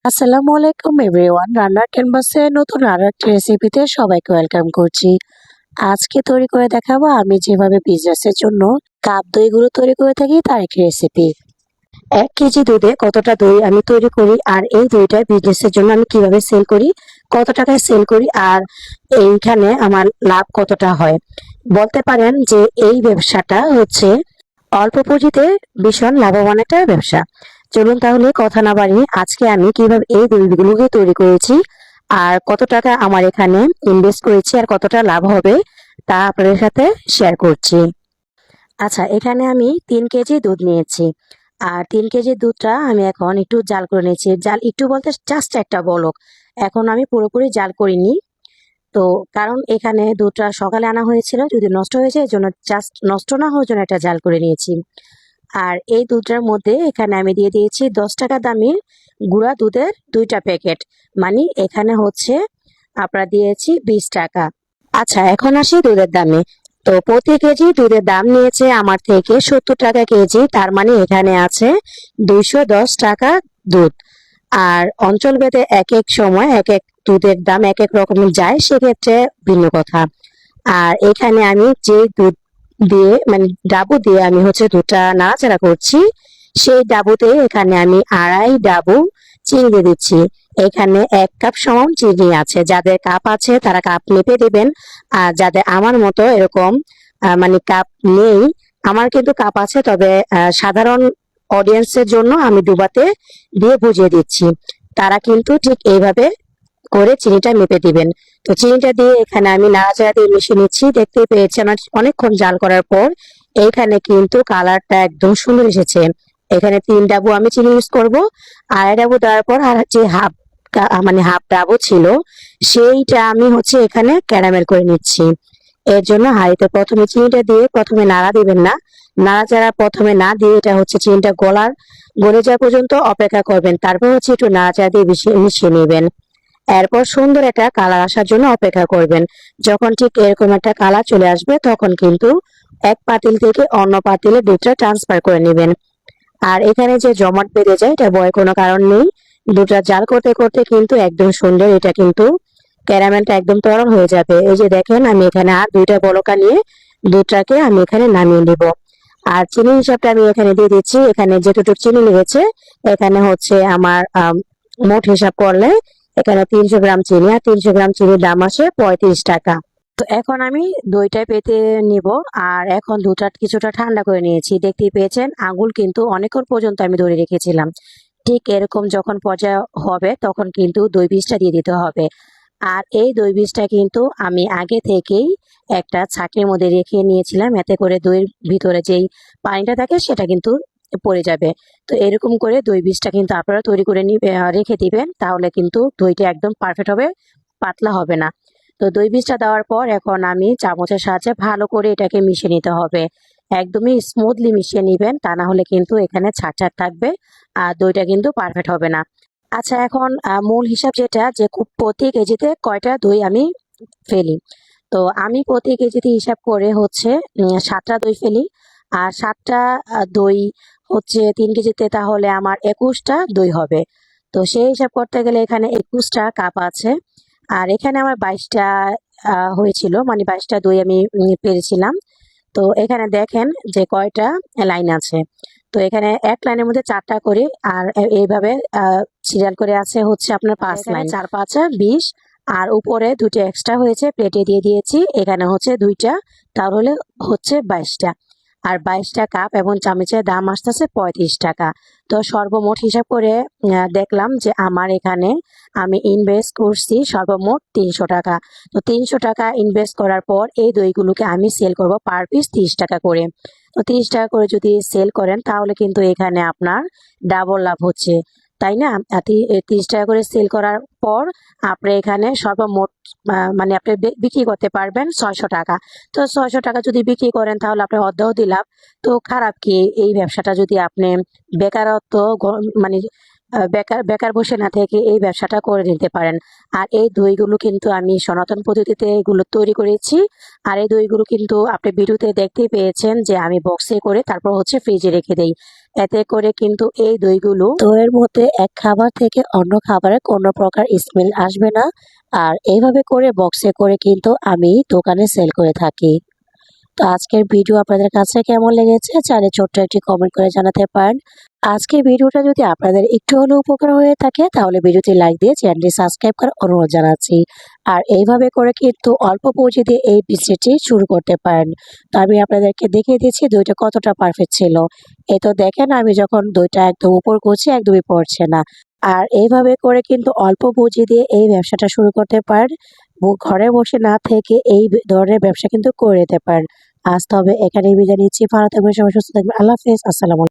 আসসালামু আলাইকুম এভরিওয়ান, রান্নার ক্যানভাসে নতুন আরো একটা রেসিপিতে সবাইকে ওয়েলকাম করছি। আজকে তৈরি করে দেখাবো আমি যেভাবে বিজনেসের জন্য কাপ দইগুলো তৈরি করে থাকি তার একটি রেসিপি। 1 কেজি দুধে কতটা দই আমি তৈরি করি, আর এই দইটা বিজনেসের জন্য আমি কিভাবে সেল করি, কত টাকায় সেল করি, আর এইখানে আমার লাভ কতটা হয়। বলতে পারেন যে এই ব্যবসাটা হচ্ছে অল্প পুঁজিতে ভীষণ লাভবান একটা ব্যবসা। চলুন তাহলে কথা না বাড়িয়ে আজকে আমি কিভাবে এই দইগুলোকে তৈরি করেছি আর কত টাকা আমার এখানে ইনভেস্ট করেছি আর কতটা লাভ হবে তা আপনাদের সাথে শেয়ার করছি। আচ্ছা, এখানে আমি 3 কেজি দুধ নিয়েছি, আর 3 কেজি দুধটা আমি এখন একটু জাল করে নিয়েছি। জাল একটু বলতে জাস্ট একটা বলক, এখন আমি পুরোপুরি জাল করিনি। তো কারণ এখানে দুধটা সকালে আনা হয়েছিল, যদি নষ্ট হয়ে যায় এই জন্য জাস্ট নষ্ট না হওয়ার জন্য একটা জাল করে নিয়েছি। আর এই দুধটার মধ্যে এখানে আমি দিয়ে দিয়েছি 10 টাকা দামের গুঁড়া দুধের 2টা প্যাকেট, মানে এখানে হচ্ছে আপনারা দিয়েছি 20 টাকা। আচ্ছা, এখন আসি দুধের দামে। তো প্রতি কেজি দুধের দাম নিয়েছে আমার থেকে 70 টাকা কেজি, তার মানে এখানে আছে 210 টাকা দুধ। আর অঞ্চল ভেদে এক এক সময় এক এক দুধের দাম এক এক রকম যায়, সেক্ষেত্রে ভিন্ন কথা। আর এখানে আমি যে দুধ দিয়ে মানে ডাবু দিয়ে আমি হচ্ছে দুধটা নাড়াচাড়া করছি, সেই ডাবুতে এখানে আমি 2.5 ডাবু চিনি দিয়ে দিচ্ছি। এখানে 1 কাপ সমান চিনি আছে, যাদের কাপ আছে তারা কাপ মেপে দিবেন। আর যাদের আমার মতো এরকম মানে কাপ নেই, আমার কিন্তু কাপ আছে, তবে সাধারণ অডিয়েন্সের জন্য আমি ডুবাতে দিয়ে বুঝিয়ে দিচ্ছি। তারা কিন্তু ঠিক এইভাবে করে চিনিটা মেপে দিবেন। তো চিনিটা দিয়ে এখানে আমি নাড়াচাড়া দিয়ে মিশিয়ে নিচ্ছি। দেখতেই পেয়েছি আমার অনেকক্ষণ জাল করার পর এইখানে কিন্তু কালারটা একদম সুন্দর এসেছে। এখানে 3 ডাবু আমি চিনি ইউজ করব, 2.5 ডাবু দেওয়ার পর আর যে মানে হাফ ডাবু ছিল সেইটা আমি হচ্ছে এখানে ক্যারামেল করে নিচ্ছি। এর জন্য হাঁড়িতে প্রথমে চিনিটা দিয়ে প্রথমে নাড়া দিবেন না, নাড়াচাড়া প্রথমে না দিয়ে এটা হচ্ছে চিনিটা গলে যাওয়া পর্যন্ত অপেক্ষা করবেন, তারপর হচ্ছে একটু নাড়াচাড়া দিয়ে মিশিয়ে নেবেন। এরপর সুন্দর একটা কালার আসার জন্য অপেক্ষা করবেন। যখন ঠিক এরকম একটা কালার চলে আসবে তখন কিন্তু এক পাতিল থেকে অন্য পাতিলে দুধটা ট্রান্সফার করে নেবেন। আর এখানে যে জমাট বেঁধে যায় এটা ভয়ের কোনো কারণ নেই। দুধটা জাল করতে করতে কিন্তু একদম সুন্দর এটা কিন্তু ক্যারামেলটা একদম তরল হয়ে যাবে। এই যে দেখেন আমি এখানে আর 2টা বলকা নিয়ে দুধটাকে আমি এখানে নামিয়ে নিব। আর চিনি হিসাবটা আমি এখানে দিয়ে দিচ্ছি। এখানে যেটুকু চিনি লেগেছে এখানে হচ্ছে আমার মোট হিসাব করলে এখানে 300 গ্রাম চিনি, আর 300 গ্রাম চিনির দাম আসে 35 টাকা। তো এখন আমি দইটা পেতে নিব। আর এখন দুধটা কিছুটা ঠান্ডা করে নিয়েছি, দেখতেই পেয়েছেন আঙুল কিন্তু অনেকক্ষণ পর্যন্ত আমি ধরে রেখেছিলাম। ঠিক এরকম যখন পর্যায়ে হবে তখন কিন্তু দই বীজটা দিয়ে দিতে হবে। আর এই দই বীজটা কিন্তু আমি আগে থেকেই একটা ছাঁকনির মধ্যে রেখে নিয়েছিলাম, এতে করে দইয়ের ভিতরে যেই পানিটা থাকে সেটা কিন্তু পড়ে যাবে। তো এরকম করে দই বীজটা কিন্তু আপনারা তৈরি করে রেখে দিবেন, তাহলে কিন্তু দইটা একদম পারফেক্ট হবে, পাতলা হবে না। তো দই বীজটা দেওয়ার পর এখন আমি চামচের সাহায্যে ভালো করে এটাকে মিশিয়ে নিতে হবে। একদমই স্মুথলি মিশিয়ে নিবেন, তা না হলে কিন্তু এখানে ছাড় ছাড় থাকবে আর দইটা কিন্তু পারফেক্ট হবে না। আচ্ছা, এখন মূল হিসাব যেটা যে প্রতি কেজিতে কয়টা দই আমি ফেলি। তো আমি প্রতি কেজিতে হিসাব করে হচ্ছে 7টা দই ফেলি। আর 7টা দই হচ্ছে 3 কেজিতে, তাহলে আমার 21টা দই হবে। তো সেই হিসাব করতে গেলে এখানে 21টা কাপ আছে। আর এখানে আমার 22টা হয়েছিল, মানে 22টা দই আমি পেরেছিলাম। তো এখানে দেখেন যে কয়টা লাইন আছে। তো এখানে এক লাইনের মধ্যে 4টা করে, আর এইভাবে সিরিয়াল করে আছে হচ্ছে আপনার 5 লাইন, 4 5 20। আর উপরে 2টা এক্সট্রা হয়েছে, প্লেটে দিয়ে দিয়েছি, এখানে হচ্ছে 2টা, তাহলে হচ্ছে 22টা। আর 22টা কাপ এবং চামচের দাম আসতেছে 35 টাকা। তো সর্বমোট হিসাব করে দেখলাম যে আমার এখানে আমি ইনভেস্ট করছি সর্বমোট 300 টাকা। তো 300 টাকা ইনভেস্ট করার পর এই দইগুলোকে আমি সেল করব পার পিস 30 টাকা করে। তো 30 টাকা করে যদি সেল করেন তাহলে কিন্তু এখানে আপনার ডাবল লাভ হচ্ছে, তাই না? 30 টাকা করে সেল করার পর আপনি এখানে সর্বমোট মানে আপনি বিক্রি করতে পারবেন 600 টাকা। তো 600 টাকা যদি বিক্রি করেন তাহলে আপনার অর্ধেকই লাভ। তো খারাপ কি এই ব্যবসাটা? যদি আপনি বেকারত্ব মানে বেকার বেকার বসে না থেকে এই ব্যবসাটা করে নিতে পারেন। আর এই দইগুলো কিন্তু আমি সনাতন পদ্ধতিতে এগুলো তৈরি করেছি। আর এই দইগুলো কিন্তু আপনি ভিডিওতে দেখতেই পেয়েছেন যে আমি বক্সে করে তারপর হচ্ছে ফ্রিজে রেখে দেই। এতে করে কিন্তু এই দইগুলো দইয়ের মধ্যে এক খাবার থেকে অন্য খাবারের কোনো প্রকার স্মেল আসবে না। আর এইভাবে করে বক্সে করে কিন্তু আমি দোকানে সেল করে থাকি। তো আজকের ভিডিও আপনাদের কাছে কেমন লেগেছে চাইলে ছোট্ট একটি কমেন্ট করে জানাতে পারেন। আজকের ভিডিওটা যদি আপনাদের একটু হলেও উপকার হয়ে থাকে তাহলে ভিডিওটি লাইক দিয়ে চ্যানেলটি সাবস্ক্রাইব করার অনুরোধ জানাচ্ছি। আর এইভাবে করে কিন্তু অল্প পুঁজি দিয়ে এই বিজনেসটি শুরু করতে পারেন। তো আমি আপনাদেরকে দেখিয়ে দিচ্ছি দইটা কতটা পারফেক্ট ছিল। এই তো দেখেন আমি যখন দইটা একদম উপর করছি একদমই পড়ছে না। আর এইভাবে করে কিন্তু অল্প পুঁজি দিয়ে এই ব্যবসাটা শুরু করতে পারেন। ঘরে বসে না থেকে এই ধরনের ব্যবসা কিন্তু করে নিতে পারেন। আজ তবে এখানেই বিদায় নিচ্ছি। ভালো থাকবেন, সবাই সুস্থ থাকবেন। আল্লাহ হাফেজ। আসসালামু আলাইকুম।